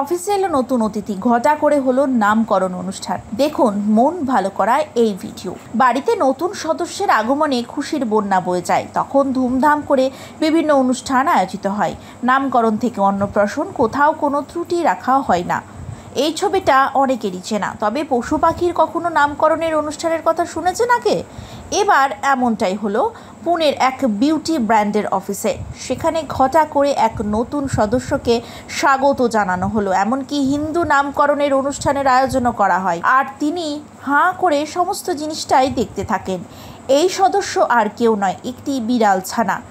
অফিসে এলো নতুন অতিথি, ঘটা করে হলো নামকরণ অনুষ্ঠান। দেখুন মন ভালো করা এই ভিডিও। বাড়িতে নতুন সদস্যের আগমনে খুশির বন্যা বয়ে যায়। তখন ধুমধাম করে বিভিন্ন অনুষ্ঠান আয়োজিত হয়। নামকরণ থেকে অন্নপ্রাশন, কোথাও কোনো ত্রুটি রাখা হয় না। এই ছবিটা অনেকেরই চেনা। তবে পশু পাখির কখনো নামকরণের অনুষ্ঠানের কথা শুনেছেন আগে? এবার এমনটাই হলো পুনের এক বিউটি ব্র্যান্ডের অফিসে। সেখানে ঘটা করে এক নতুন সদস্যকে স্বাগত জানানো হলো। এমনকি হিন্দু নামকরণের অনুষ্ঠানের আয়োজনও করা হয়। আর তিনি হাঁ করে সমস্ত জিনিসটাই দেখতে থাকেন। এই সদস্য আর কেউ নয়, একটি বিড়াল ছানা।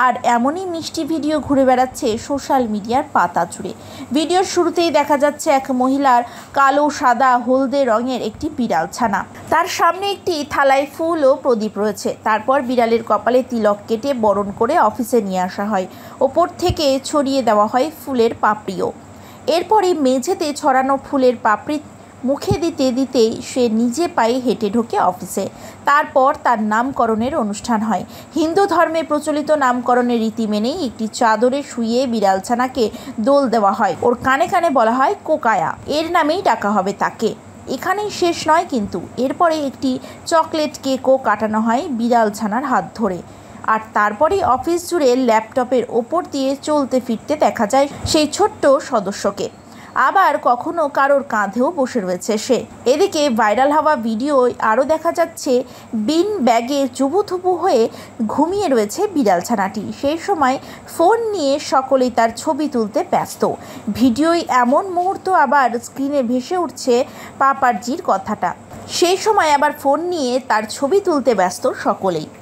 আর এমনই মিষ্টি ভিডিও ঘুরে বেড়াচ্ছে সোশ্যাল মিডিয়ার পাতা জুড়ে। ভিডিওর শুরুতেই দেখা যাচ্ছে এক মহিলার কালো, সাদা, হলদে রঙের একটি বিড়াল ছানা। তার সামনে একটি থালায় ফুল ও প্রদীপ রয়েছে। তারপর বিড়ালের কপালে তিলক কেটে বরণ করে অফিসে নিয়ে আসা হয়। ওপর থেকে ছড়িয়ে দেওয়া হয় ফুলের পাপড়িও। এরপরই মেঝেতে ছড়ানো ফুলের পাপড়ি মুখে দিতে দিতেই সে নিজে পায়ে হেঁটে ঢোকে অফিসে। তারপর তার নামকরণের অনুষ্ঠান হয়। হিন্দু ধর্মে প্রচলিত নামকরণের রীতি মেনেই একটি চাদরে শুইয়ে বিড়ালছানাকে দোল দেওয়া হয়। ওর কানে কানে বলা হয় কোকায়া, এর নামেই ডাকা হবে তাকে। এখানেই শেষ নয় কিন্তু, এরপরে একটি চকলেট কেকও কাটানো হয় বিড়ালছানার হাত ধরে। আর তারপরেই অফিস জুড়ে ল্যাপটপের ওপর দিয়ে চলতে ফিরতে দেখা যায় সেই ছোট্ট সদস্যকে। আবার কখনো কারোর কাঁধেও বসে রয়েছে সে। এদিকে ভাইরাল হওয়া ভিডিওয় আরও দেখা যাচ্ছে বিন ব্যাগে চুবুথুবু হয়ে ঘুমিয়ে রয়েছে বিড়ালছানাটি। সেই সময় ফোন নিয়ে সকলেই তার ছবি তুলতে ব্যস্ত। ভিডিওয় এমন মুহূর্ত আবার স্ক্রিনে ভেসে উঠছে পাপারজির কথাটা। সেই সময় আবার ফোন নিয়ে তার ছবি তুলতে ব্যস্ত সকলেই।